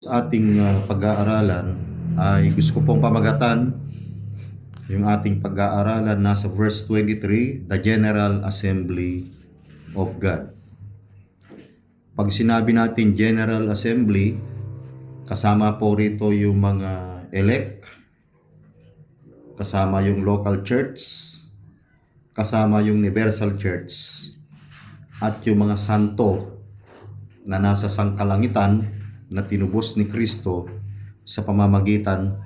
Sa ating pag-aaralan ay gusto ko pong pamagatan yung ating pag-aaralan nasa verse 23, the General Assembly of God. Pag sinabi natin General Assembly, kasama po rito yung mga elect, kasama yung local church, kasama yung universal church, at yung mga santo na nasa sangkalangitan na tinubos ni Kristo sa pamamagitan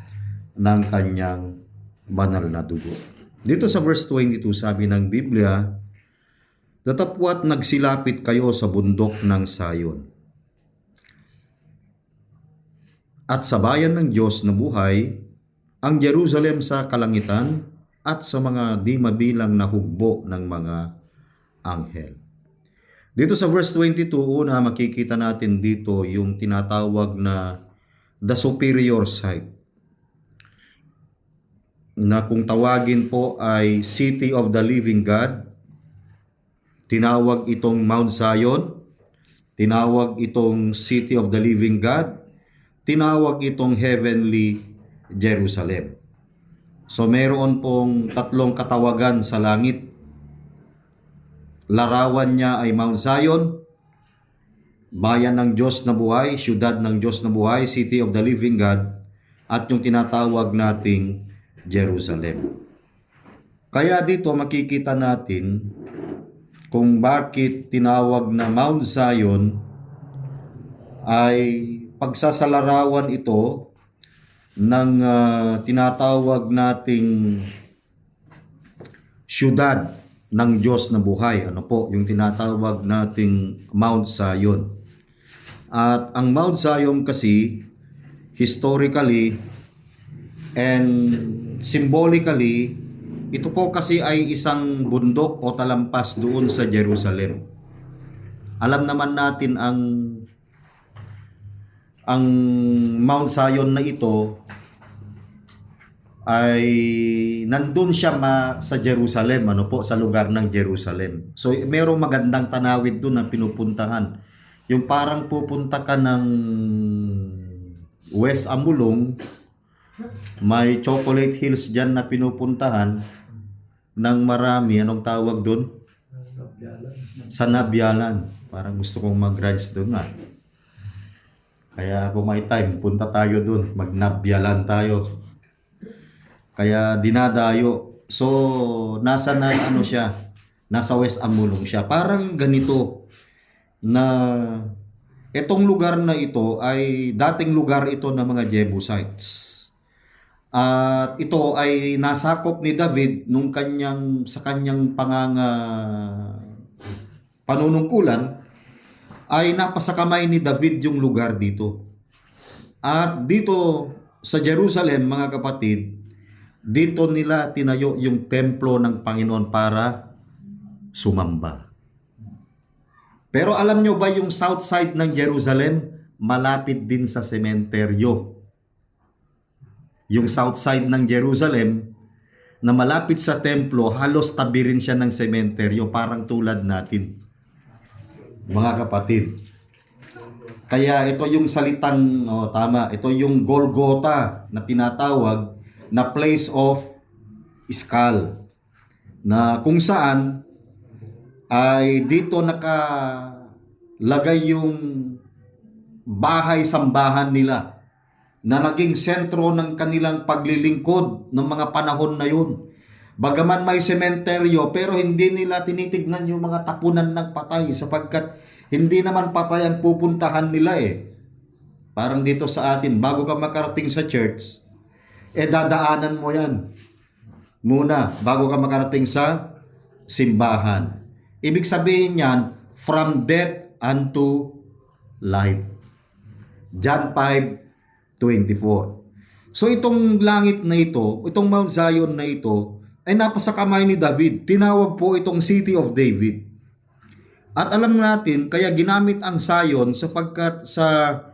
ng kanyang banal na dugo. Dito sa verse 22, sabi ng Biblia, "Datapwat nagsilapit kayo sa bundok ng Sayon, at sa bayan ng Diyos na buhay, ang Jerusalem sa kalangitan, at sa mga di mabilang na hugbo ng mga anghel." Dito sa verse 22, una makikita natin dito yung tinatawag na the superior site, na kung tawagin po ay City of the Living God. Tinawag itong Mount Zion, tinawag itong City of the Living God, tinawag itong Heavenly Jerusalem. So meron pong tatlong katawagan sa langit. Larawan niya ay Mount Zion, bayan ng Diyos na buhay, siyudad ng Diyos na buhay, City of the Living God, at yung tinatawag nating Jerusalem. Kaya dito makikita natin kung bakit tinawag na Mount Zion, ay pagsasalarawan ito ng tinatawag nating siyudad ng Diyos na buhay. Ano po yung tinatawag nating Mount Zion? At ang Mount Zion kasi historically and symbolically, ito po kasi ay isang bundok o talampas doon sa Jerusalem. Alam naman natin ang Mount Zion na ito ay nandun siya sa Jerusalem, ano po, sa lugar ng Jerusalem. So merong magandang tanawid doon na pinupuntahan. Yung parang pupunta ka ng West Amulong, may Chocolate Hills dyan na pinupuntahan ng marami. Anong tawag doon? Sa Nabyalan. Parang gusto kong mag-rides doon nga. Kaya kung may time, punta tayo doon. Mag-Nabyalan tayo. Kaya dinadayo. So, nasa siya? Nasa West Amulong siya. Parang ganito na itong lugar na ito ay dating lugar ito ng mga Jebusites. At ito ay nasakop ni David nung sa kanyang panunungkulan, ay napasakamay ni David yung lugar dito. At dito sa Jerusalem, mga kapatid, dito nila tinayo yung templo ng Panginoon para sumamba. Pero alam nyo ba yung south side ng Jerusalem, malapit din sa sementeryo. Yung south side ng Jerusalem, na malapit sa templo, halos tabi rin siya ng sementeryo, parang tulad natin, mga kapatid. Kaya ito yung salitang, tama, ito yung Golgotha na tinatawag na place of skull, na kung saan ay dito nakalagay yung bahay-sambahan nila na naging sentro ng kanilang paglilingkod ng mga panahon na yun. Bagaman may sementeryo, pero hindi nila tinitignan yung mga tapunan ng patay, sapagkat hindi naman patay ang pupuntahan nila eh. Parang dito sa atin, bago ka makarating sa church, dadaanan mo yan muna bago ka makarating sa simbahan. Ibig sabihin yan, from death unto life. John 5:24. So itong langit na ito, itong Mount Zion na ito, ay napasakamay ni David. Tinawag po itong City of David. At alam natin, kaya ginamit ang Zion sapagkat sa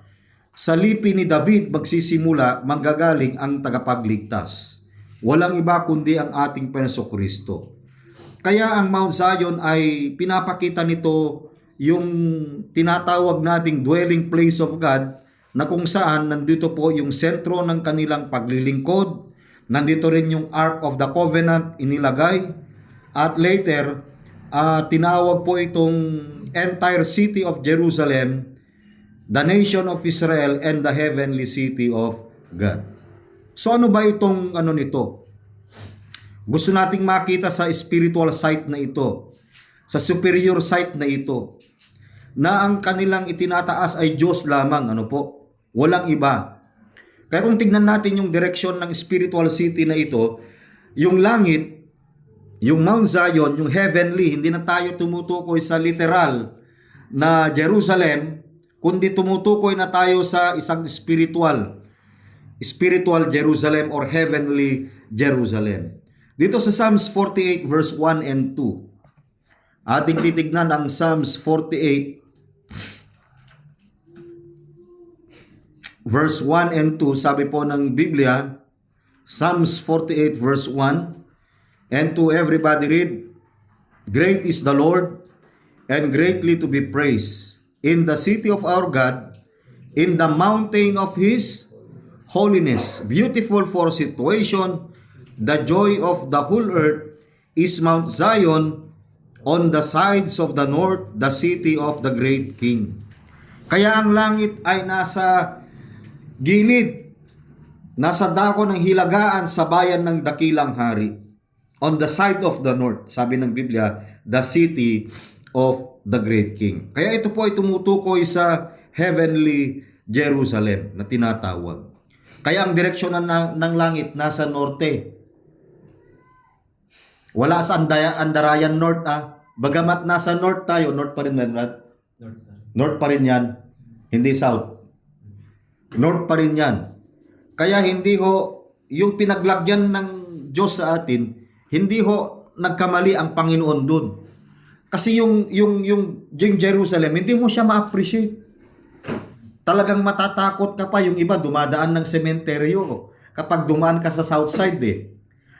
lipi ni David magsisimula, manggagaling ang tagapagligtas. Walang iba kundi ang ating Jesucristo. Kaya ang Mount Zion ay pinapakita nito yung tinatawag nating dwelling place of God, na kung saan nandito po yung sentro ng kanilang paglilingkod, nandito rin yung Ark of the Covenant inilagay, at later, tinawag po itong entire city of Jerusalem, the nation of Israel, and the heavenly city of God. So ano ba itong nito? Gusto nating makita sa spiritual sight na ito, sa superior sight na ito, na ang kanilang itinataas ay Diyos lamang, walang iba. Kaya kung tignan natin yung direksyon ng spiritual city na ito, yung langit, yung Mount Zion, yung heavenly, hindi na tayo tumutukoy sa literal na Jerusalem, kundi tumutukoy na tayo sa isang spiritual Jerusalem or heavenly Jerusalem. Dito sa Psalms 48 verse 1 and 2, ating titignan ang Psalms 48 verse 1 and 2, sabi po ng Biblia, Psalms 48 verse 1 and 2, everybody read, "Great is the Lord, and greatly to be praised in the city of our God, in the mountain of His holiness. Beautiful for situation, the joy of the whole earth is Mount Zion on the sides of the north, the city of the great King." Kaya ang langit ay nasa gilid, nasa dako ng hilagaan sa bayan ng dakilang hari. On the side of the north, sabi ng Biblia, the city of the great King. Kaya ito po ay tumutukoy sa heavenly Jerusalem na tinatawag. Kaya ang direksyon ng langit nasa norte. Wala sa Andarayan North Bagamat nasa north tayo, north pa rin yan, right? North pa rin yan, hindi south. North pa rin yan. Kaya hindi ho, yung pinaglagyan ng Diyos sa atin, hindi ho nagkamali ang Panginoon dun. Kasi yung Jerusalem, hindi mo siya ma-appreciate. Talagang matatakot ka pa, yung iba dumadaan ng sementeryo kapag dumaan ka sa south side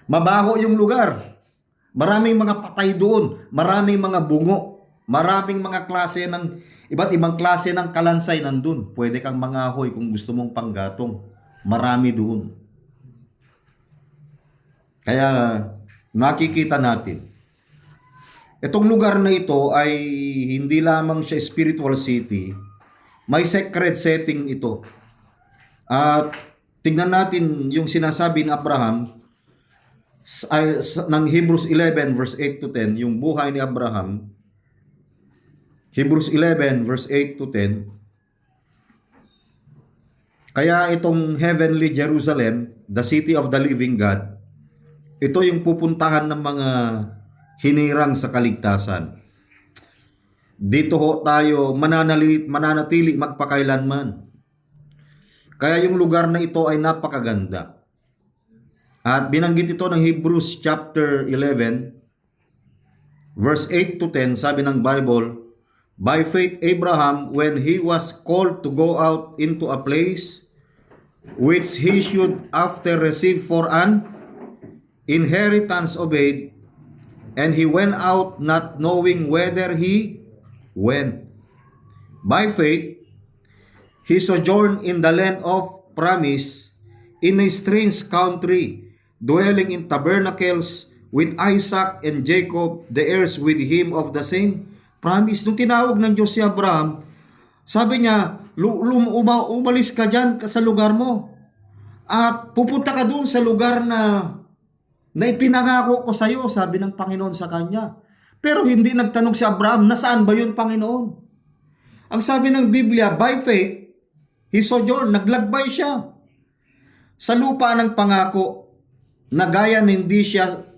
Mabaho yung lugar. Maraming mga patay doon, maraming mga bungo, maraming mga klase ng iba't ibang klase ng kalansay nandun. Pwede kang mangahoy kung gusto mong panggatong. Marami doon. Kaya makikita natin, itong lugar na ito ay hindi lamang siya spiritual city, may sacred setting ito. At tignan natin yung sinasabi ni Abraham ng Hebrews 11 verse 8 to 10, yung buhay ni Abraham. Hebrews 11 verse 8 to 10. Kaya itong heavenly Jerusalem, the city of the living God, ito yung pupuntahan ng mga hinirang sa kaligtasan. Dito ho tayo mananatili magpakailanman. Kaya yung lugar na ito ay napakaganda. At binanggit ito ng Hebrews chapter 11 verse 8 to 10, sabi ng Bible, "By faith Abraham, when he was called to go out into a place which he should after receive for an inheritance, obeyed, and he went out not knowing whither he went. By faith he sojourned in the land of promise, in a strange country, dwelling in tabernacles with Isaac and Jacob, the heirs with him of the same promise." Nung tinawag ng Diyos si Abraham, sabi niya, umalis ka dyan sa lugar mo at pupunta ka doon sa lugar na ipinangako ko sa iyo, sabi ng Panginoon sa kanya. Pero hindi nagtanong si Abraham, nasaan ba yun, Panginoon? Ang sabi ng Biblia, by faith, he sojourned, naglakbay siya sa lupa ng pangako, na gaya hindi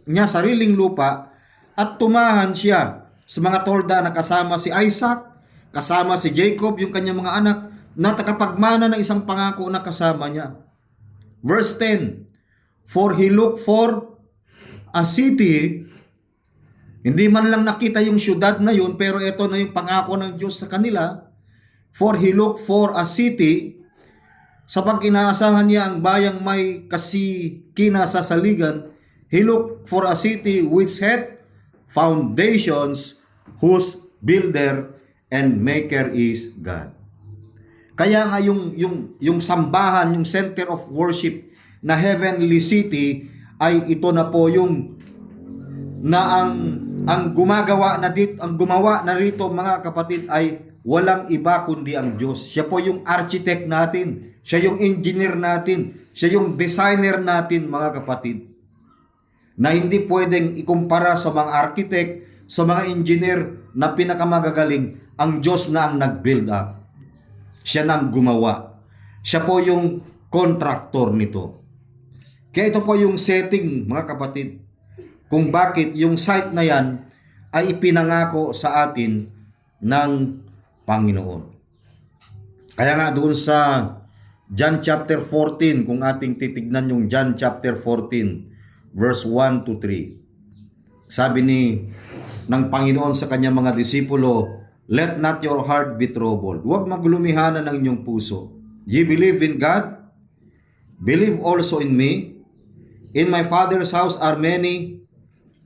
niya sariling lupa, at tumahan siya sa mga tolda na kasama si Isaac, kasama si Jacob, yung kanyang mga anak, na takapagmana ng isang pangako na kasama niya. Verse 10, "For he looked for a city," hindi man lang nakita yung syudad na yun, pero ito na yung pangako ng Diyos sa kanila. "For he looked for a city," sa pag-inaasahan niya ang bayang may kinasasaligan, he looked for a city which had foundations, whose builder and maker is God. Kaya nga yung sambahan, yung center of worship na Heavenly City ay ito na po yung na ang gumagawa na dito, ang gumawa na rito mga kapatid ay walang iba kundi ang Diyos. Siya po yung architect natin, siya yung engineer natin, siya yung designer natin mga kapatid. Na hindi pwedeng ikumpara sa mga architect, sa mga engineer na pinakamagagaling, ang Diyos na ang nag-build up. Siya na ang gumawa. Siya po yung contractor nito. Kaya ito po yung setting mga kapatid, kung bakit yung site na yan ay ipinangako sa atin ng Panginoon. Kaya nga doon sa John chapter 14, kung ating titignan yung John chapter 14, verse 1 to 3, sabi ng Panginoon sa kanyang mga disipulo, "Let not your heart be troubled." Huwag maglumihanan ng inyong puso. "Ye believe in God, believe also in me. In my Father's house are many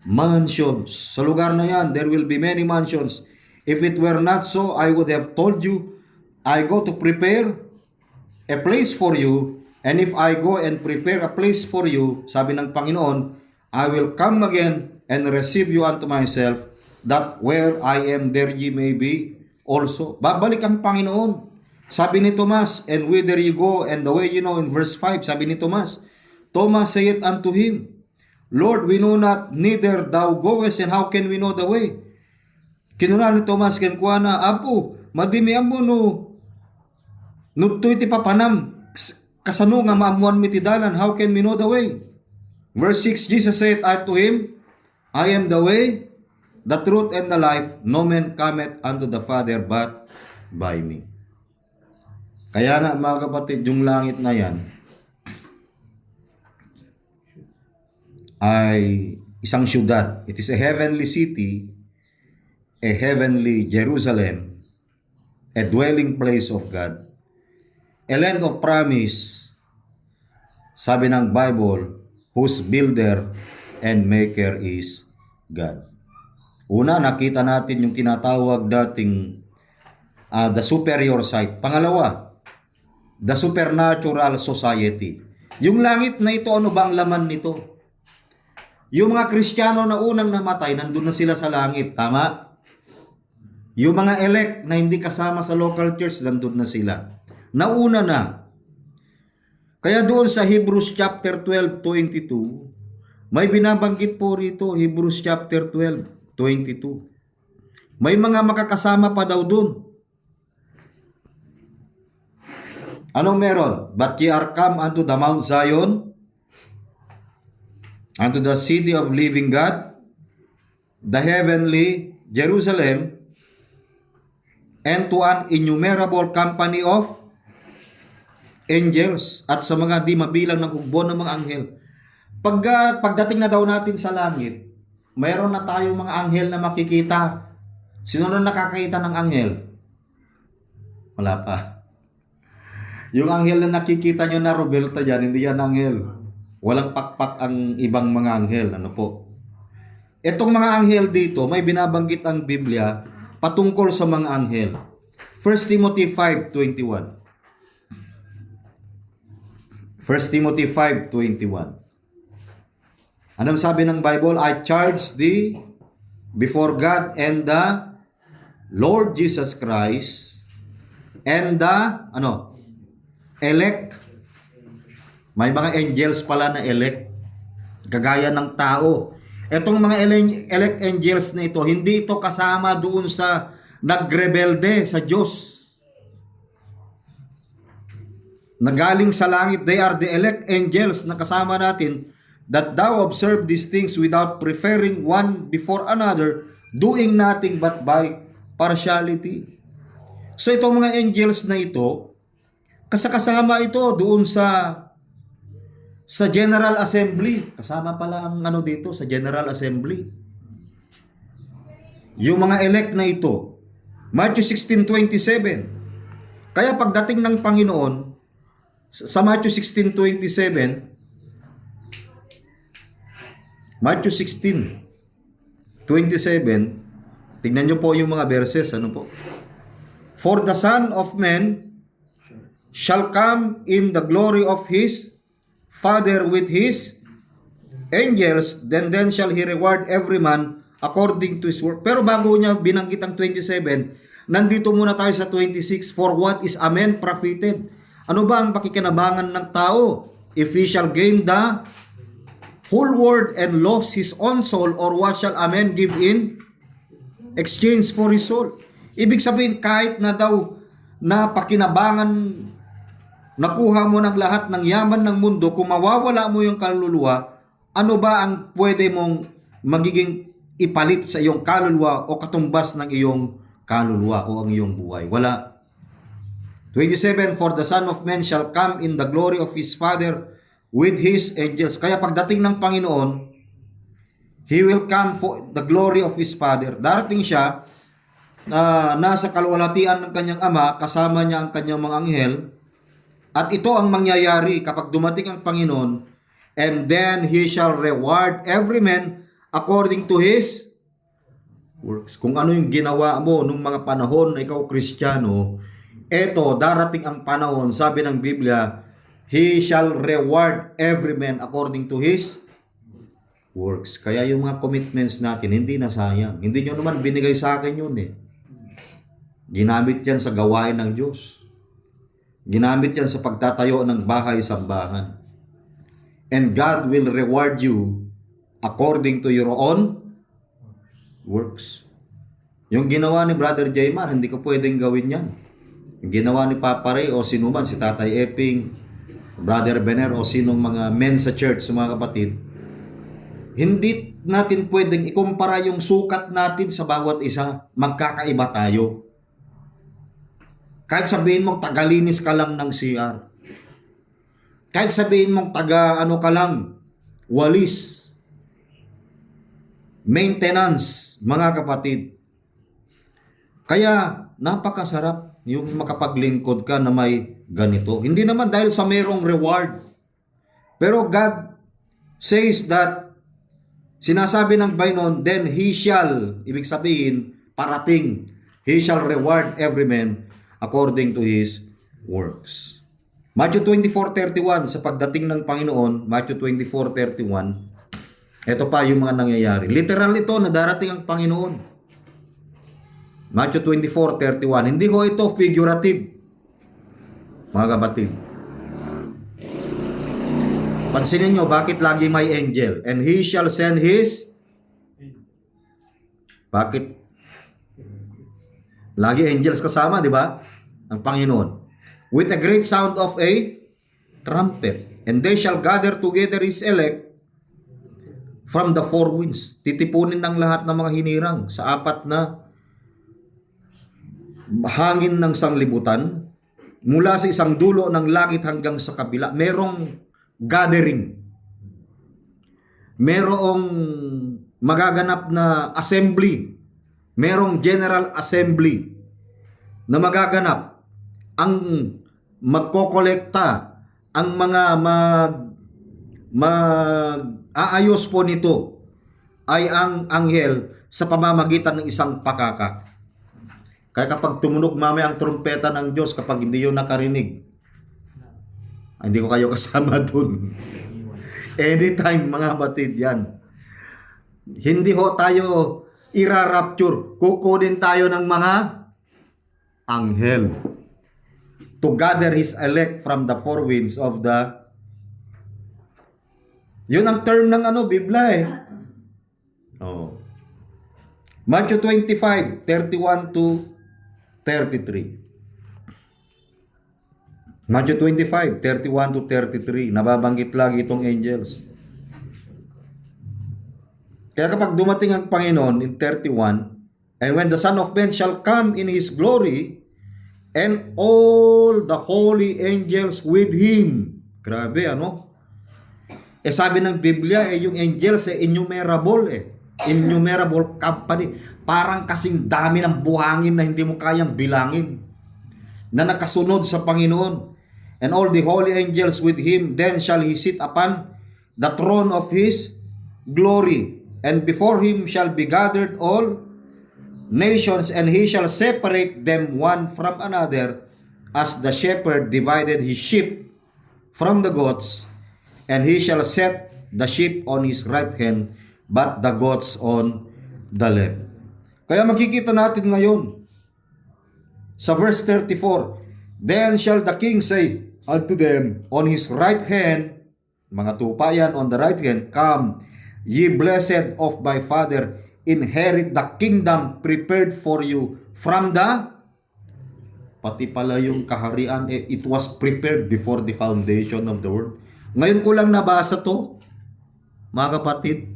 mansions." Sa lugar na yan, there will be many mansions. "If it were not so, I would have told you, I go to prepare a place for you. And if I go and prepare a place for you," sabi ng Panginoon, "I will come again and receive you unto myself, that where I am, there ye may be also." Babalik ang Panginoon. Sabi ni Tomas, "And whither you go, and the way you know," in verse 5, sabi ni Tomas, Thomas saith unto him, "Lord, we know not, neither thou goest, and how can we know the way?" Kinuna ni Tomas ken kuana, "Apo, madimi amo no tuy ti papanam, kasano nga maamuan mi ti dalan, how can we know the way?" Verse 6, Jesus said unto him, "I am the way, the truth, and the life. No man cometh unto the Father but by me." Kaya na mga kapatid, yung langit na yan ay isang syudad. It is a heavenly city, a heavenly Jerusalem, a dwelling place of God, a land of promise, sabi ng Bible, whose builder and maker is God. Una, nakita natin yung tinatawag dating the superior site. Pangalawa, the supernatural society. Yung langit na ito, ano bang laman nito? Yung mga Kristiyano na unang namatay, nandun na sila sa langit. Tama? Yung mga elect na hindi kasama sa local church, nandun na sila. Nauna na. Kaya doon sa Hebrews chapter 12:22, may binabanggit po rito, Hebrews chapter 12:22. May mga makakasama pa daw doon. Anong meron? "But ye are come unto the Mount Zion, unto the city of living God, the heavenly Jerusalem, and to an innumerable company of angels," at sa mga di mabilang ng hugbo ng mga anghel. Pagdating na daw natin sa langit, mayroon na tayong mga anghel na makikita. Sino na nakakita ng anghel? Wala pa. Yung anghel na nakikita nyo na Roberta dyan, hindi yan anghel. Walang pakpak ang ibang mga anghel. Ano po? Itong mga anghel dito, may binabanggit ang Biblia patungkol sa mga anghel. 1 Timothy 5:21. 1 Timothy 5:21. Anong sabi ng Bible? "I charge thee before God and the Lord Jesus Christ and the elect." May mga angels pala na elect, kagaya ng tao. Etong mga elect angels na ito, hindi ito kasama doon sa nagrebelde sa Diyos. Nagaling sa langit, they are the elect angels na kasama natin, "that thou observe these things without preferring one before another, doing nothing but by partiality." So itong mga angels na ito, kasama ito doon sa General Assembly. Kasama pala ang dito sa General Assembly. Yung mga elect na ito. Matthew 16:27. Kaya pagdating ng Panginoon, sa Matthew 16:27, Matthew 16:27, tignan nyo po yung mga verses. Ano po? "For the Son of Man shall come in the glory of his Father with his angels, then shall he reward every man according to his work. Pero bago niya binanggit ang 27, nandito muna tayo sa 26. For what is a man profited? Ano ba ang pakikinabangan ng tao? If he shall gain the whole world and lost his own soul, or what shall a man give in exchange for his soul? Ibig sabihin, kahit na daw na pakinabangan, nakuha mo ng lahat ng yaman ng mundo, kung mawawala mo yung kaluluwa, ano ba ang pwede mong magiging ipalit sa iyong kaluluwa o katumbas ng iyong kaluluwa o ang iyong buhay? Wala. 27, for the Son of Man shall come in the glory of his Father with his angels. Kaya pagdating ng Panginoon, he will come for the glory of his Father. Darating siya na nasa kalwalhatian ng kanyang Ama, kasama niya ang kanyang mga anghel. At ito ang mangyayari kapag dumating ang Panginoon, and then he shall reward every man according to his works. Kung ano yung ginawa mo nung mga panahon na ikaw Kristiyano, eto, darating ang panahon, sabi ng Biblia, he shall reward every man according to his works. Kaya yung mga commitments natin, hindi na sayang. Hindi nyo naman binigay sa akin yun eh. Ginamit yan sa gawain ng Diyos. Ginamit yan sa pagtatayo ng bahay-sambahan. And God will reward you according to your own works. Yung ginawa ni Brother Jaymar, hindi ko pwedeng gawin yan. Yung ginawa ni Papa Ray o sino man, si Tatay Epping, Brother Bener o sinong mga men sa church, mga kapatid, hindi natin pwedeng ikumpara yung sukat natin sa bawat isa. Magkakaiba tayo. Kahit sabihin mong tagalinis ka lang ng CR. Kahit sabihin mong ano ka lang, walis, maintenance, mga kapatid. Kaya napakasarap yung makapaglingkod ka na may ganito. Hindi naman dahil sa mayroong reward. Pero God says that, sinasabi ng Bainon, then he shall, ibig sabihin, parating, he shall reward every man according to his works. Matthew 24:31, sa pagdating ng Panginoon, Matthew 24:31, ito pa yung mga nangyayari. Literal ito na darating ang Panginoon. Matthew 24:31. Hindi ho ito figurative, mga kapatid. Pansinin nyo, bakit lagi may angel? And he shall send his... Bakit? Lagi angels kasama, di ba? Ang Panginoon. With a great sound of a trumpet. And they shall gather together his elect from the four winds. Titipunin ng lahat ng mga hinirang sa apat na hangin ng sanglibutan, mula sa isang dulo ng langit hanggang sa kabila. Merong gathering. Merong magaganap na assembly. Merong general assembly na magaganap. Ang magkokolekta, ang mga aayos po nito ay ang anghel sa pamamagitan ng isang pakaka. Kaya kapag tumunog mamaya ang trumpeta ng Diyos, kapag hindi yun nakarinig, hindi ko kayo kasama dun. Anytime, mga batid, yan. Hindi ho tayo ira-rapture. Kukunin tayo ng mga anghel to gather his elect from the four winds of the... Yun ang term ng Biblia eh. Oh. Matthew 25:31 to 33. Matthew 25:31 to 33. Nababanggit lagi itong angels. Kaya kapag dumating ang Panginoon in 31, and when the Son of Man shall come in his glory, and all the holy angels with him. Grabe, sabi ng Biblia, yung angels, innumerable innumerable company. Parang kasing dami ng buhangin na hindi mo kayang bilangin na nakasunod sa Panginoon. And all the holy angels with him, then shall he sit upon the throne of his glory. And before him shall be gathered all nations, and he shall separate them one from another, as the shepherd divided his sheep from the goats, and he shall set the sheep on his right hand, but the goats on the left. Kaya makikita natin ngayon sa verse 34, then shall the king say unto them on his right hand, mga tupa yan, on the right hand, come, ye blessed of my father, inherit the kingdom prepared for you from the, pati pala yung kaharian, it was prepared before the foundation of the world. Ngayon ko lang nabasa to, mga kapatid,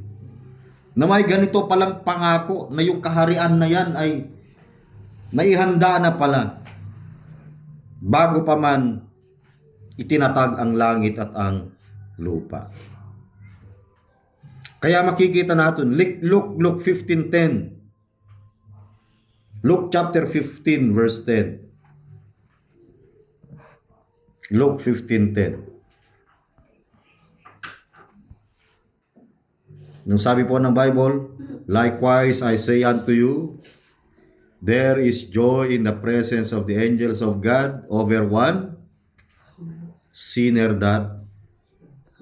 na may ganito palang pangako na yung kaharian na yan ay naihanda na pala bago pa man itinatag ang langit at ang lupa. Kaya makikita natin Luke 15:10. Luke chapter 15 verse 10. Luke 15:10. Nung sabi po ng Bible, likewise I say unto you, there is joy in the presence of the angels of God over one sinner that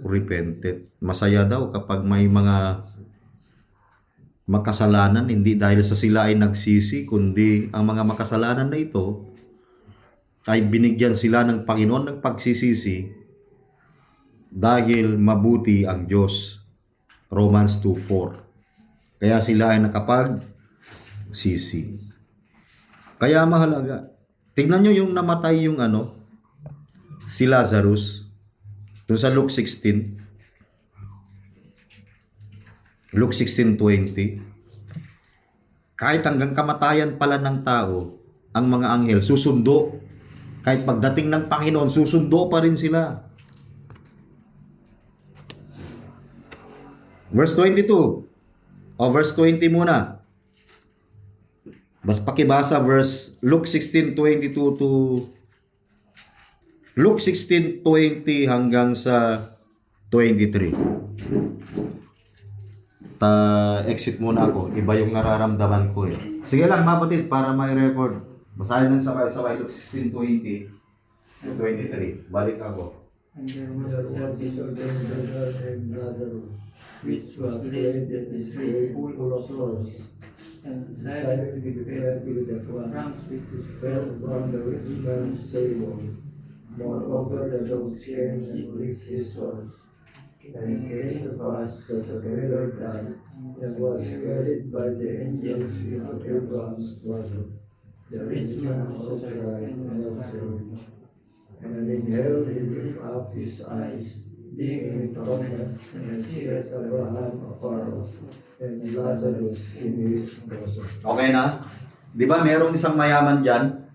repented. Masaya daw kapag may mga makasalanan, hindi dahil sa sila ay nagsisi, kundi ang mga makasalanan na ito ay binigyan sila ng Panginoon ng pagsisisi dahil mabuti ang Diyos. Romans 2:4. Kaya sila ay nakapagsisi. Kaya mahalaga. Tignan nyo yung namatay yung si Lazarus. Doon sa Luke 16. Luke 16:20. Kahit hanggang kamatayan pala ng tao, ang mga anghel susundo. Kahit pagdating ng Panginoon, susundo pa rin sila. Verse 22. O verse 20 muna. Mas pakibasa verse Luke 16:22 to Luke 16:20 hanggang sa 23. Exit muna ako. Iba yung nararamdaman ko eh. Sige lang kapatid para may record. Basahin lang sabay-sabay Luke 16:20 to 23. Balik ako. And there was a certain brother named Lazarus, which was laid in a grave full of sores, and desired to be prepared with the crumbs which fell from the rich man's table. Moreover, the dogs came and licked his sores. And it came to pass that the brother died, and was carried by the angels into Abraham's bosom. The rich man also died and was buried. And in hell he lifted up his eyes, being in torment, and seeth Abraham afar off, and Lazarus in his bosom. Okay na? Di ba merong isang mayaman dyan?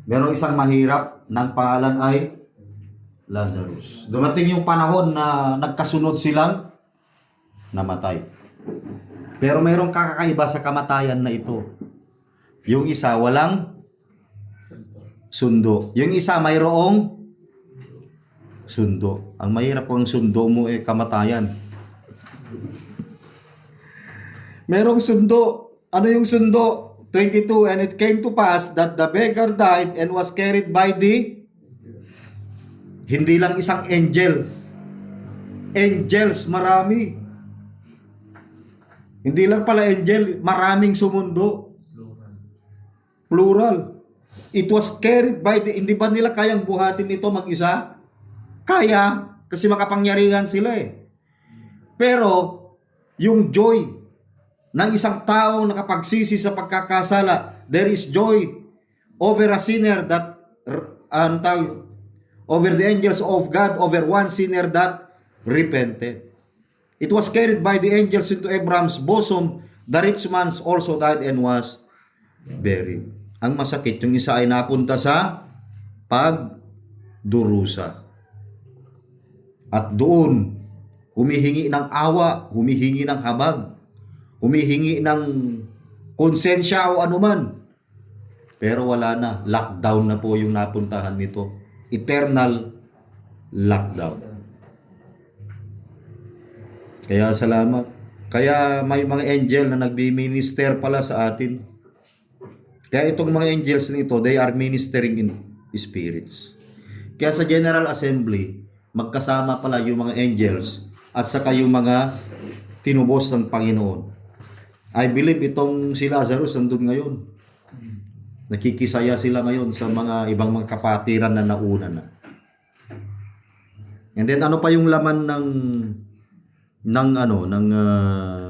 Merong isang mahirap ng pangalan ay Lazarus. Dumating yung panahon na nagkasunod silang namatay. Pero merong kakaiba sa kamatayan na ito. Yung isa walang sundo. Yung isa mayroong sundo. Ang mahirap kung sundo mo kamatayan. Merong sundo. Ano yung sundo? 22. And it came to pass that the beggar died and was carried by the, hindi lang isang angel. Angels, marami. Hindi lang pala angel, maraming sumundo. Plural. It was carried by the, hindi ba nila kayang buhatin ito mag-isa? Kaya, kasi makapangyarihan sila eh. Pero, yung joy ng isang taong nakapagsisi sa pagkakasala, there is joy over a sinner that, over the angels of God, over one sinner that repented. It was carried by the angels into Abraham's bosom. The rich man also died and was buried. Ang masakit, yung isa ay napunta sa pagdurusa. At doon, humihingi ng awa, humihingi ng habag, humihingi ng konsensya o anuman. Pero wala na, lockdown na po yung napuntahan nito. Eternal lockdown. Kaya salamat. Kaya may mga angel na nagbi-minister pala sa atin. Kaya itong mga angels nito, they are ministering in spirits. Kaya sa General Assembly, magkasama pala yung mga angels at saka yung mga tinubos ng Panginoon. I believe itong si Lazarus nandun ngayon. Nakikisaya sila ngayon sa mga ibang mga kapatiran na nauna na. And then ano pa yung laman ng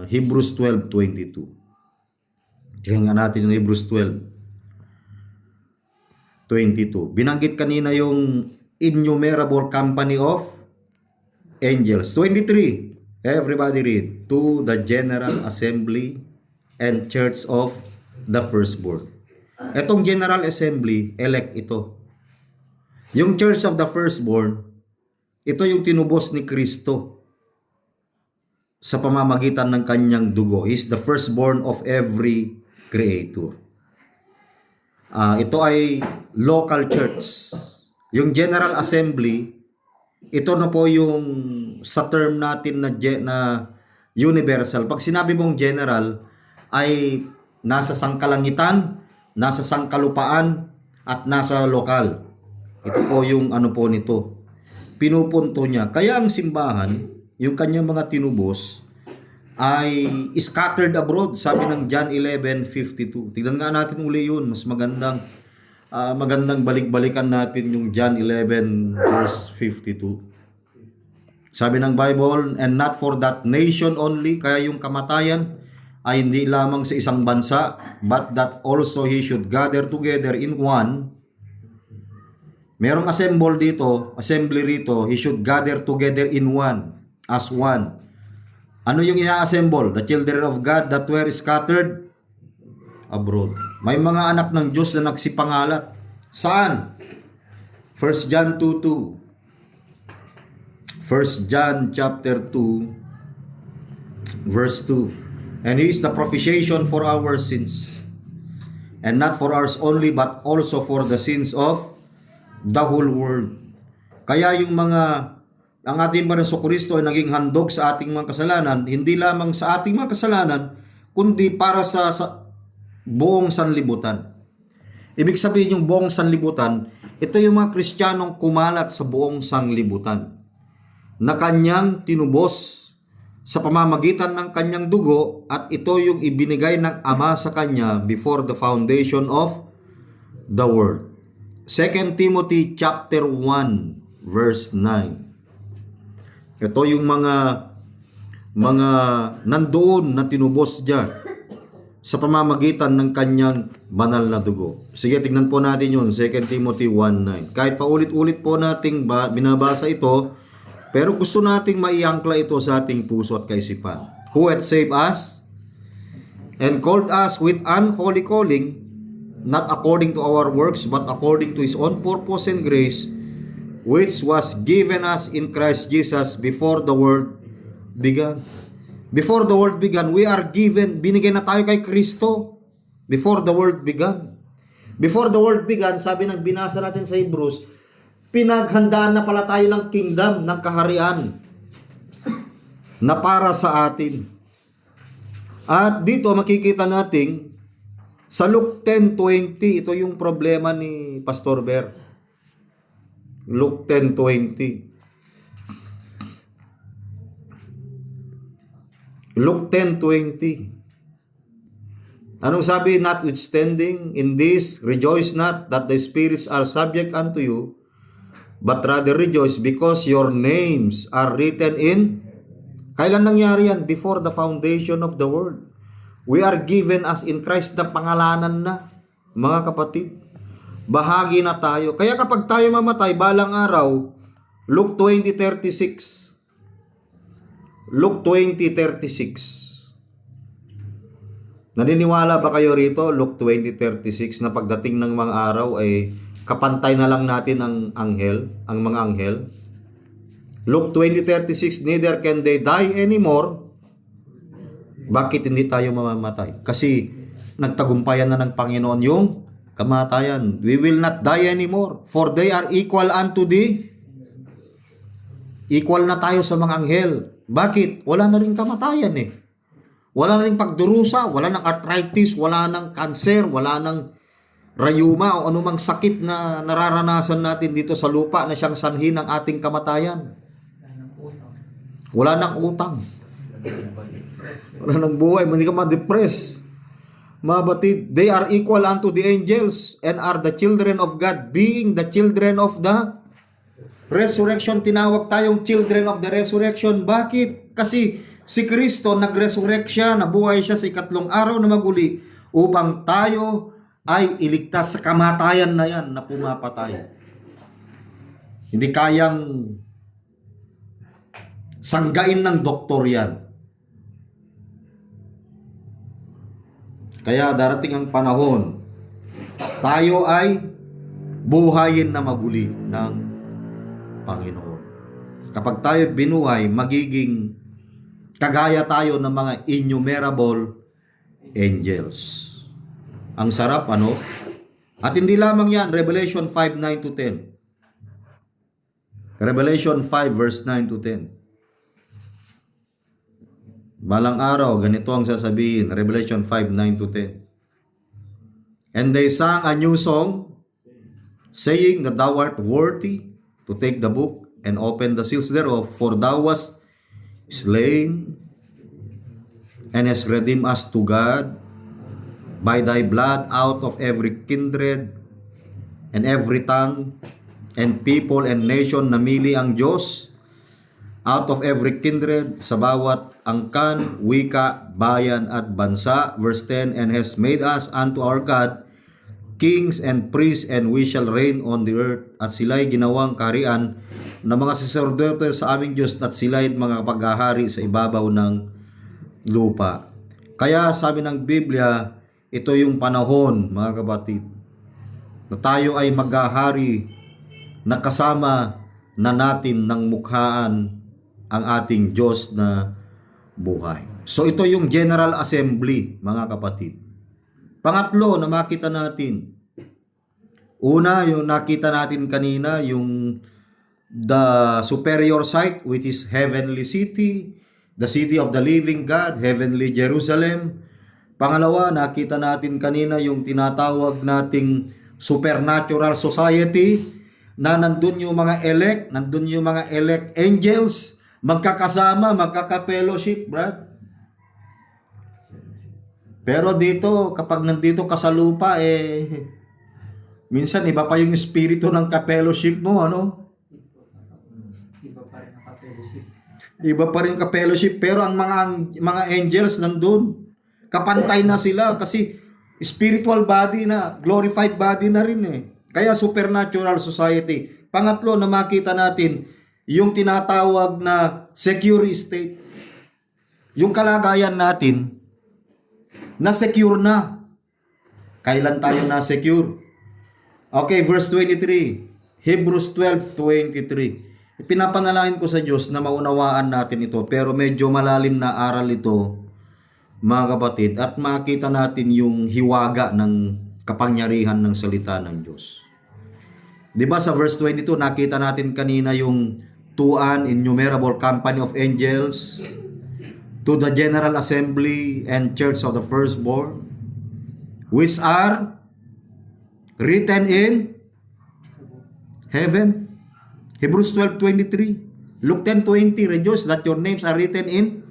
Hebrews 12:22. Tingnan nga natin yung Hebrews 12:22. Binanggit kanina yung innumerable company of angels. 23. Everybody read. To the General Assembly and Church of the Firstborn. Etong General Assembly, elect ito. Yung Church of the Firstborn, ito yung tinubos ni Kristo sa pamamagitan ng kanyang dugo. He is the firstborn of every creator. Ito ay local church. Yung General Assembly, ito na po yung sa term natin na universal. Pag sinabi mong general, ay nasa sangkalangitan, nasa sangkalupaan, at nasa lokal. Ito po yung ano po nito. Pinupunto niya. Kaya ang simbahan, yung kanyang mga tinubos, ay scattered abroad, sabi ng John 11:52. Tignan nga natin uli yun. Mas magandang balik-balikan natin yung John 11 verse 52. Sabi ng Bible, and not for that nation only, kaya yung kamatayan ay hindi lamang sa isang bansa, but that also he should gather together in one. Merong assembly rito, he should gather together in one, as one. Ano yung i-assemble? The children of God that were scattered abroad. May mga anak ng Diyos na nagsipangalat. Saan? 1 John 2:2. 1 John chapter 2 verse 2. And he is the propitiation for our sins, and not for ours only, but also for the sins of the whole world. Kaya ang ating Panginoong Kristo ay naging handog sa ating mga kasalanan, hindi lamang sa ating mga kasalanan, kundi para sa buong sanlibutan. Ibig sabihin yung buong sanlibutan, ito yung mga Kristiyanong kumalat sa buong sanlibutan, na kanyang tinubos sa pamamagitan ng kanyang dugo, at ito yung ibinigay ng Ama sa kanya before the foundation of the world. 2 Timothy chapter 1 verse 9. Ito yung mga nandoon na tinubos diyan sa pamamagitan ng kanyang banal na dugo. Sige, tignan po natin yun, 2 Timothy 1:9. Kahit paulit-ulit po nating binabasa ito, pero gusto nating maiangkla ito sa ating puso at kaisipan. Who hath saved us and called us with unholy calling, not according to our works, but according to His own purpose and grace, which was given us in Christ Jesus before the world began. Before the world began, we are given, binigay na tayo kay Kristo before the world began. Before the world began, sabi ng binasa natin sa Hebrews, pinaghandaan na pala tayo ng kingdom, ng kaharian na para sa atin. At dito makikita natin sa Luke 10:20, ito yung problema ni Pastor Ber. Luke 10:20. Luke 10:20. Anong sabi? Notwithstanding, in this, rejoice not that the spirits are subject unto you, but rather rejoice because your names are written in... Kailan nangyari yan? Before the foundation of the world. We are given as in Christ na pangalanan na, mga kapatid. Bahagi na tayo. Kaya kapag tayo mamatay, balang araw, Luke 20:36. Luke 20:36. Naniniwala ba kayo rito, Luke 20:36, na pagdating ng mga araw ay kapantay na lang natin ang mga anghel? Luke 20:36, neither can they die anymore. Bakit hindi tayo mamamatay? Kasi nagtagumpayan na ng Panginoon yung kamatayan. We will not die anymore, for they are equal unto the... Equal na tayo sa mga anghel. Bakit? Wala na rin kamatayan eh. Wala na rin pagdurusa, wala nang arthritis, wala nang cancer, wala nang rayuma o anumang sakit na nararanasan natin dito sa lupa na siyang sanhi ng ating kamatayan. Wala nang utang. Wala nang buhay. Hindi ka ma-depress. Mga batid, they are equal unto the angels and are the children of God, being the children of the resurrection. Tinawag tayong children of the resurrection. Bakit? Kasi si Kristo nag-resurrect siya, nabuhay siya sa ikatlong araw na maguli upang tayo ay iligtas sa kamatayan na yan na pumapatay. Hindi kayang sanggain ng doktor yan. Kaya darating ang panahon, tayo ay buhayin na maguli ng Panginoon. Kapag tayo binuhay, magiging kagaya tayo ng mga innumerable angels. Ang sarap, ano? At hindi lamang yan, Revelation 5:9 to 10. Revelation 5 verse 9 to 10. Balang araw, ganito ang sasabihin, Revelation 5:9 to 10. And they sang a new song, saying that thou art worthy to take the book and open the seals thereof, for thou wast slain and hast redeemed us to God by thy blood out of every kindred and every tongue and people and nation. Namili ang Diyos out of every kindred sa bawat angkan, wika, bayan at bansa. Verse 10, and has made us unto our God kings and priests, and we shall reign on the earth. At sila'y ginawang kaharian ng mga saserdote sa aming Diyos, at sila'y mga paghahari sa ibabaw ng lupa. Kaya sabi ng Biblia, ito yung panahon, mga kapatid, na tayo ay maghahari na kasama na natin ng mukhaan ang ating Diyos na buhay. So ito yung General Assembly, mga kapatid. Pangatlo na makita natin. Una, yung nakita natin kanina, yung the superior site, which is heavenly city, the city of the living God, heavenly Jerusalem. Pangalawa, nakita natin kanina yung tinatawag nating supernatural society, na nandun yung mga elect angels, magkakasama, magkaka-fellowship, brad. Pero dito, kapag nandito ka sa lupa, minsan iba pa yung espiritu ng ka-fellowship mo, ano? Iba pa rin ang ka-fellowship. Iba pa rin ka-fellowship, pero ang mga angels nandun. Kapantay na sila kasi spiritual body na, glorified body na rin eh. Kaya supernatural society. Pangatlo na makita natin, yung tinatawag na secure state. Yung kalagayan natin, na secure na. Kailan tayo na secure? Okay, verse 23. Hebrews 12:23. Pinapanalangin ko sa Diyos na maunawaan natin ito, pero medyo malalim na aral ito, mga kapatid, at makita natin yung hiwaga ng kapangyarihan ng salita ng Diyos. 'Di ba sa verse 22 nakita natin kanina yung to an innumerable company of angels, to the general assembly and church of the firstborn, which are written in heaven. Hebrews 12:23. Luke 10:20, rejoice that your names are written in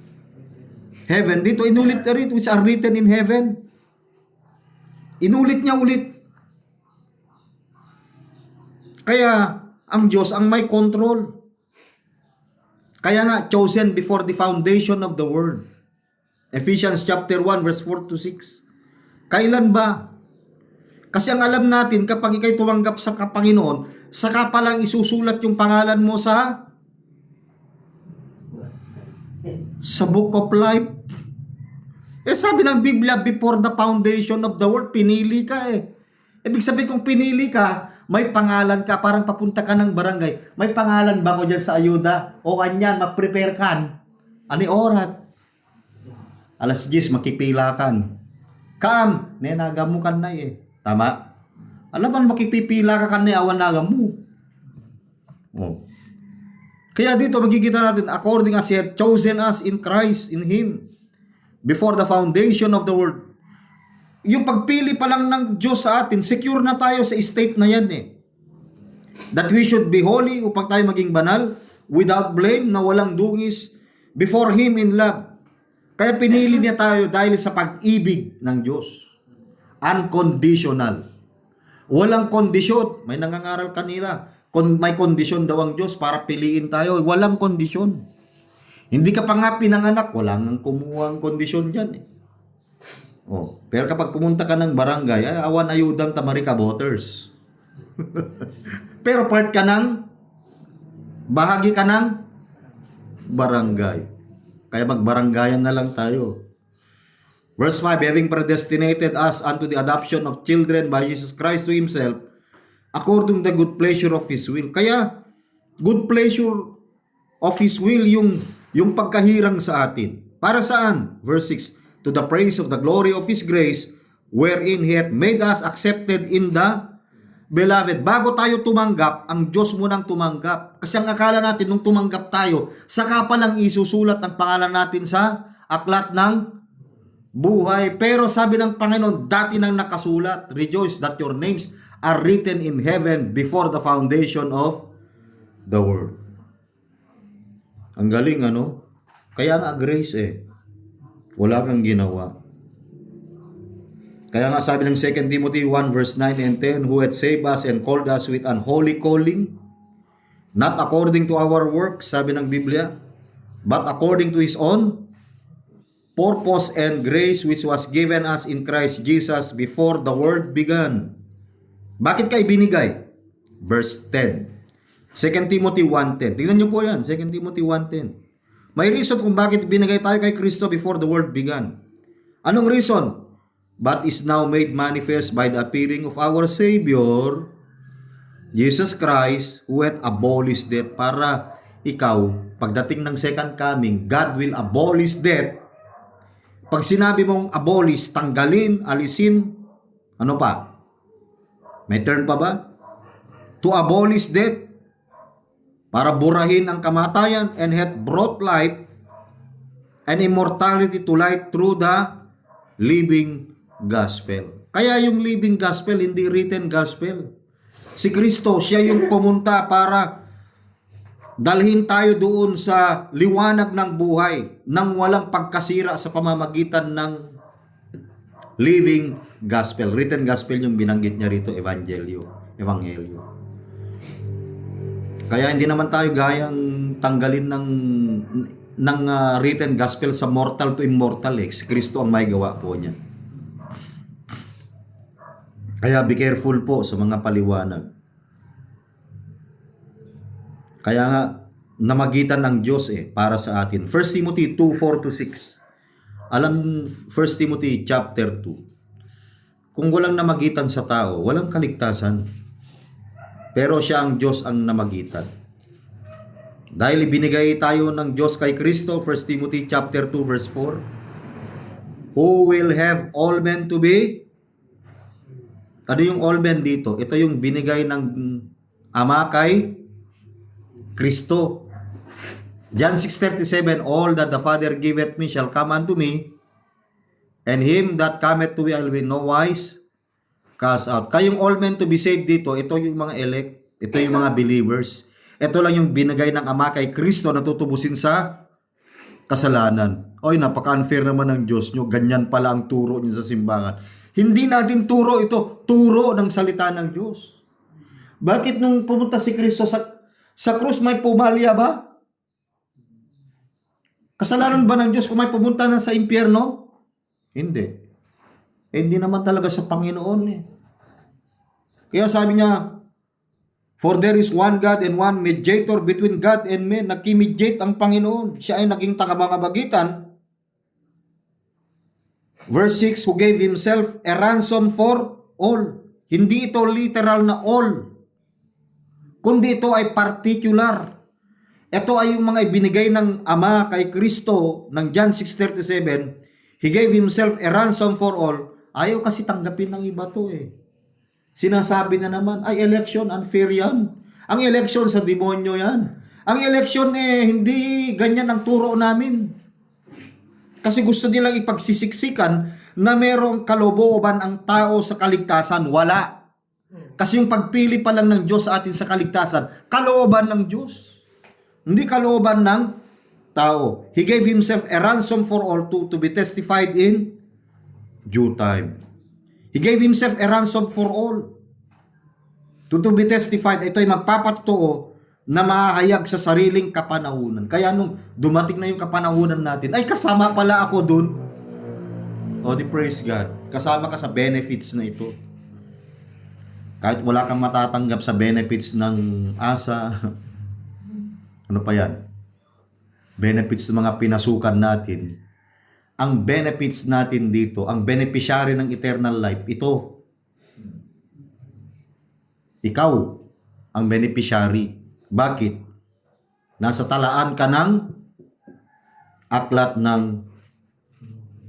heaven. Dito inulit na rin, which are written in heaven. Inulit niya ulit. Kaya ang Diyos ang may control. Kaya nga, chosen before the foundation of the world. Ephesians chapter 1 verse 4 to 6. Kailan ba? Kasi ang alam natin, kapag ikay tumanggap sa Panginoon, saka pa lang isusulat yung pangalan mo sa book of life. Sabi ng Biblia, before the foundation of the world, pinili ka eh. Ibig sabihin kung pinili ka, may pangalan ka, parang papunta ka ng barangay. May pangalan ba ko dyan sa ayuda? O kanyan, mag-prepare kan. Ani orat? Alas 10, makipila kan. Kam, nenagam mo kan na eh. Tama? Alam mo, makipipila ka kan na awan nagam mo. Oh. Kaya dito magkikita natin, according as He had chosen us in Christ, in Him, before the foundation of the world. yung pagpili pa lang ng Diyos sa atin, secure na tayo sa state na yan eh. That we should be holy upang tayo maging banal, without blame, na walang dungis, before Him in love. Kaya pinili niya tayo dahil sa pag-ibig ng Diyos. Unconditional. Walang kondisyon. May nangangaral kanila. May kondisyon daw ang Diyos para piliin tayo. Walang kondisyon. Hindi ka pa nga pinanganak, walang kumuha ang kondisyon dyan eh. Oh, pero kapag pumunta ka ng barangay, ay awan ayudang Tamarika voters. Pero part ka ng, bahagi ka ng barangay. Kaya magbaranggayan na lang tayo. Verse 5, having predestinated us unto the adoption of children by Jesus Christ to Himself, according to the good pleasure of His will. Kaya, good pleasure of His will yung pagkahirang sa atin. Para saan? Verse 6, to the praise of the glory of His grace, wherein He hath made us accepted in the beloved. Bago tayo tumanggap, ang Diyos munang tumanggap. Kasi ang akala natin, nung tumanggap tayo, saka pa lang isusulat ang pangalan natin sa aklat ng buhay. Pero sabi ng Panginoon, dati nang nakasulat, rejoice that your names are written in heaven before the foundation of the world. Ang galing, ano? Kaya nga grace eh. Wala kang ginawa. Kaya nga sabi ng 2 Timothy 1 verse 9 and 10, who hath saved us and called us with unholy calling, not according to our works, sabi ng Biblia, but according to His own purpose and grace which was given us in Christ Jesus before the world began. Bakit kayo binigay? Verse 10. 2 Timothy 1.10. Tingnan nyo po yan, 2 Timothy 1.10. May reason kung bakit binigay tayo kay Kristo before the world began. Anong reason? But is now made manifest by the appearing of our Savior, Jesus Christ, who hath abolished death. Para ikaw, pagdating ng second coming, God will abolish death. Pag sinabi mong abolish, tanggalin, alisin, ano pa? May term pa ba? To abolish death. Para burahin ang kamatayan, and hath brought life and immortality to light through the living gospel. Kaya yung living gospel, hindi written gospel. Si Kristo, siya yung pumunta para dalhin tayo doon sa liwanag ng buhay nang walang pagkasira sa pamamagitan ng living gospel. Written gospel yung binanggit niya rito, evangelyo. Kaya hindi naman tayo gayang tanggalin ng written gospel sa mortal to immortal eh. Si Kristo ang may gawa po niya. Kaya be careful po sa mga paliwanag. Kaya nga, namagitan ng Diyos para sa atin. 1 Timothy 2:4-6. Alam, 1 Timothy chapter 2. Kung walang namagitan sa tao, walang kaligtasan. Pero siya ang Diyos ang namagitan. Dahil ibinigay tayo ng Diyos kay Kristo, 1 Timothy chapter 2 verse 4. Who will have all men to be? Ano yung all men dito? Ito yung binigay ng Ama kay Kristo. John 6:37, all that the Father giveth me shall come unto me, and him that cometh to me I will no wise cast out. Kayong all men to be saved dito, ito yung mga elect, ito yung mga believers. Ito lang yung binigay ng Ama kay Kristo na tutubusin sa kasalanan. Oy, napaka-unfair naman ng Diyos nyo. Ganyan pala ang turo nyo sa simbahan. Hindi natin turo ito, turo ng salita ng Diyos. Bakit nung pumunta si Kristo sa krus, may pumalya ba? Kasalanan ba ng Diyos kung may pumunta na sa impyerno? Hindi. Hindi naman talaga sa Panginoon eh. Kaya sabi niya, for there is one God and one mediator between God and men. Nagki-mediate ang Panginoon. Siya ay naging tagapamagitan. Verse 6, who gave Himself a ransom for all. Hindi ito literal na all. Kundi ito ay particular. Ito ay yung mga ibinigay ng Ama kay Kristo ng John 6:37. He gave Himself a ransom for all. Ayaw kasi tanggapin ng iba to eh. Sinasabi na naman, ay election, unfair yan. Ang election sa demonyo yan. Ang election hindi ganyan ang turo namin. Kasi gusto nilang ipagsisiksikan na merong kalooban ang tao sa kaligtasan? Wala. Kasi yung pagpili pa lang ng Diyos sa atin sa kaligtasan, kalooban ng Diyos. Hindi kalooban ng tao. He gave Himself a ransom for all to be testified in due time. He gave Himself a ransom for all to be testified. Ito ay magpapatotoo na mahahayag sa sariling kapanahunan. Kaya nung dumating na yung kapanahunan natin, ay kasama pala ako dun. Oh, di praise God. Kasama ka sa benefits na ito. Kahit wala kang matatanggap sa benefits ng asa, ano pa yan? Benefits ng mga pinasukan natin. Ang benefits natin dito, ang beneficiary ng eternal life, ito. Ikaw ang beneficiary. Bakit? Nasa talaan ka ng aklat ng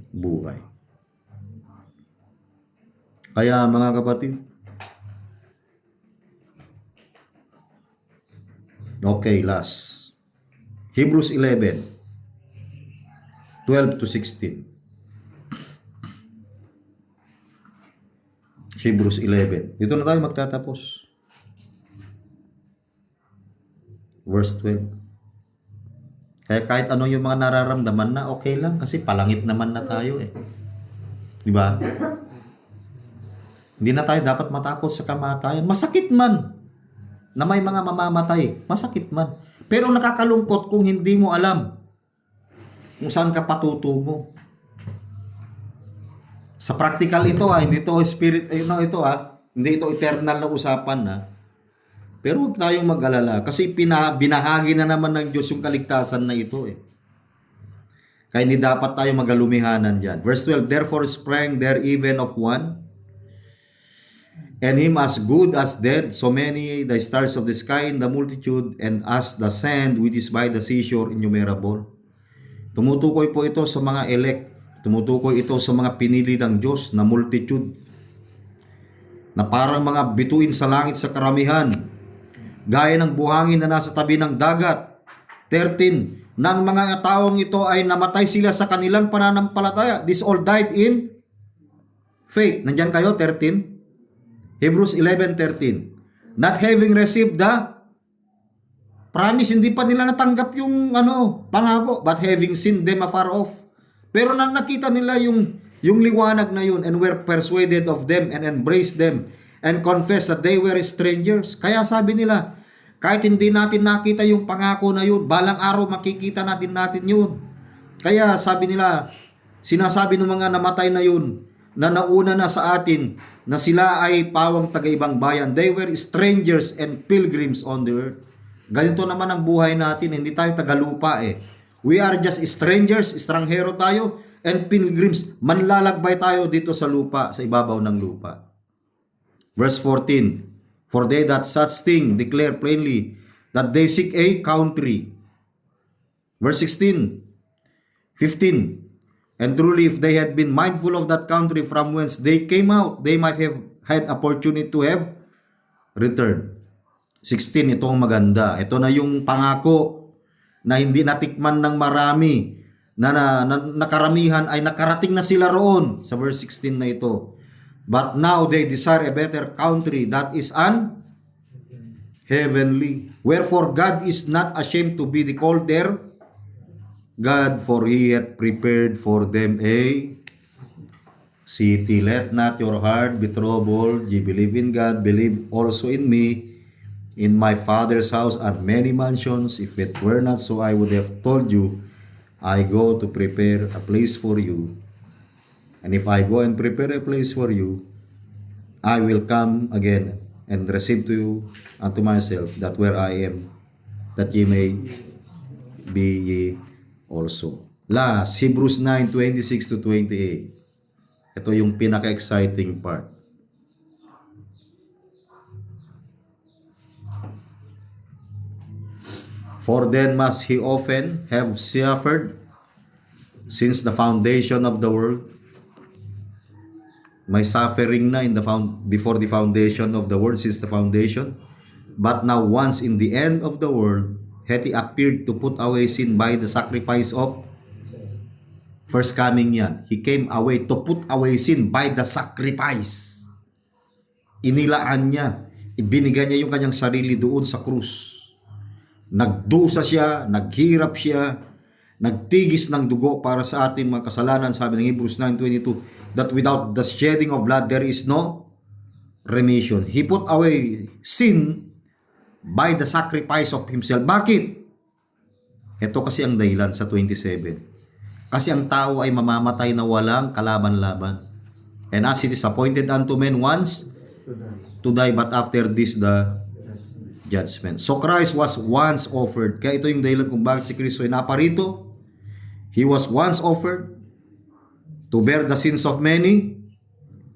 buhay. Kaya mga kapatid, okay, last. Hebrews 11, 12 to 16. Hebrews 11. Dito na tayo magtatapos. Verse 12. Kaya kahit ano yung mga nararamdaman na, okay lang kasi palangit naman na tayo eh. Di ba? Hindi na tayo dapat matakot sa kamatayan. Masakit man na may mga mamamatay. Masakit man. Pero nakakalungkot kung hindi mo alam kung saan ka patutungo. Sa practical ito hindi ito spirit, hindi ito eternal na usapan Pero huwag tayong mag-alala kasi binahagi na naman ng Diyos yung kaligtasan na ito eh. Kaya hindi dapat tayo magalumihanan dyan. Verse 12, therefore sprang there even of one, and him as good as dead, so many the stars of the sky in the multitude, and as the sand which is by the seashore innumerable. Tumutukoy po ito sa mga elect. Tumutukoy ito sa mga pinili ng Diyos na multitude. Na parang mga bituin sa langit sa karamihan. Gaya ng buhangin na nasa tabi ng dagat. 13. Nang mga taong ito ay namatay sila sa kanilang pananampalataya. This all died in faith. Nandyan kayo, 13? Hebrews 11:13. Not having received the promise, hindi pa nila natanggap yung pangako, but having seen them afar off. Pero nakita nila yung liwanag na yun, and were persuaded of them and embraced them and confessed that they were strangers. Kaya sabi nila, kahit hindi natin nakita yung pangako na yun, balang araw makikita natin yun. Kaya sabi nila, sinasabi ng mga namatay na yun, na nauna na sa atin, na sila ay pawang taga-ibang bayan. They were strangers and pilgrims on the earth. Ganito naman ang buhay natin, hindi tayo tagalupa eh. We are just strangers, estranghero tayo, and pilgrims. Manlalakbay tayo dito sa lupa, sa ibabaw ng lupa. Verse 14, for they that such thing declare plainly that they seek a country. Verse 16, 15, and truly if they had been mindful of that country from whence they came out, they might have had opportunity to have returned. 16, ito ang maganda. Ito na yung pangako na hindi natikman ng marami, na nakaramihan ay nakarating na sila roon sa verse 16 na ito. But now they desire a better country that is heavenly. Wherefore God is not ashamed to be called their God, for He hath prepared for them a city. Let not your heart be troubled. Ye believe in God, believe also in me. In my Father's house are many mansions. If it were not so, I would have told you, I go to prepare a place for you. And if I go and prepare a place for you, I will come again and receive to you unto myself, that where I am, that ye may be ye also. Last, Hebrews 9:26 to 28. Ito yung pinaka-exciting part. For then must he often have suffered since the foundation of the world. May suffering na before the foundation of the world, since the foundation. But now once in the end of the world, hath he appeared to put away sin by the sacrifice of First coming yan. He came away to put away sin by the sacrifice. Inilaan niya. Ibinigay niya yung kanyang sarili doon sa krus. Nagdusa siya, naghirap siya, nagtigis ng dugo para sa ating mga kasalanan. Sabi ng Hebrews 9:22, that without the shedding of blood, there is no remission. He put away sin by the sacrifice of himself. Bakit? Ito kasi ang dahilan sa 27. Kasi ang tao ay mamamatay na walang kalaban-laban. And as it is appointed unto men once to die, but after this the judgment. So Christ was once offered. Kaya ito yung dahilan kung bakit si Kristo ay naparito. He was once offered to bear the sins of many,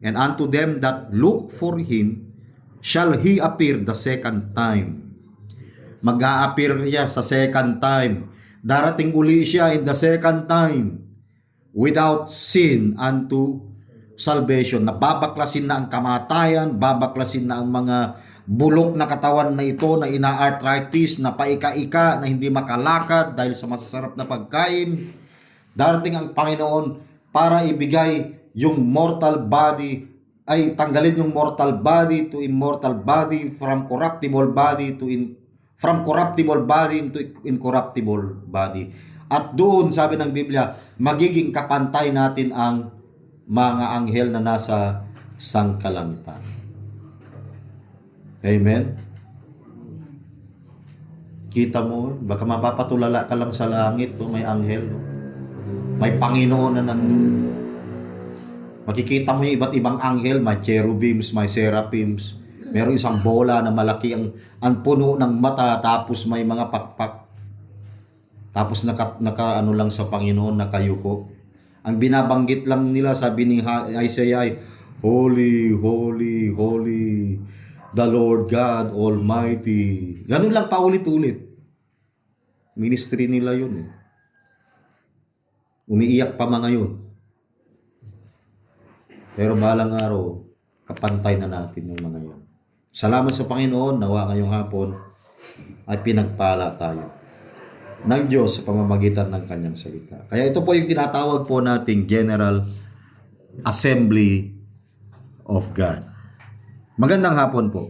and unto them that look for Him shall He appear the second time. Mag-a-appear siya sa second time. Darating uli siya in the second time without sin unto salvation. Nababaklasin na ang kamatayan, babaklasin na ang mga bulok na katawan na ito na ina-arthritis, na paika-ika, na hindi makalakad dahil sa masasarap na pagkain. Darating ang Panginoon para ibigay yung mortal body, ay tanggalin yung mortal body to immortal body, from corruptible body to from corruptible body into incorruptible body. At doon, sabi ng Biblia, magiging kapantay natin ang mga anghel na nasa sangkalangitan. Amen? Kita mo, baka mapapatulala ka lang sa langit, may anghel. May Panginoon na nandun. Makikita mo yung iba't ibang anghel, may cherubims, may seraphims. Meron isang bola na malaki ang puno ng mata, tapos may mga pakpak. Tapos naka ano lang sa Panginoon, nakayuko. Ang binabanggit lang nila, sabi ni Isaiah ay, Holy, holy, holy, the Lord God Almighty. Ganun lang paulit-ulit. Ministry nila yun. Umiiyak pa mga yun. Pero balang araw, kapantay na natin yung mga yun. Salamat sa Panginoon, nawa ngayong hapon ay pinagpala tayo ng Diyos sa pamamagitan ng kanyang salita. Kaya ito po yung tinatawag po nating General Assembly of God. Magandang hapon po.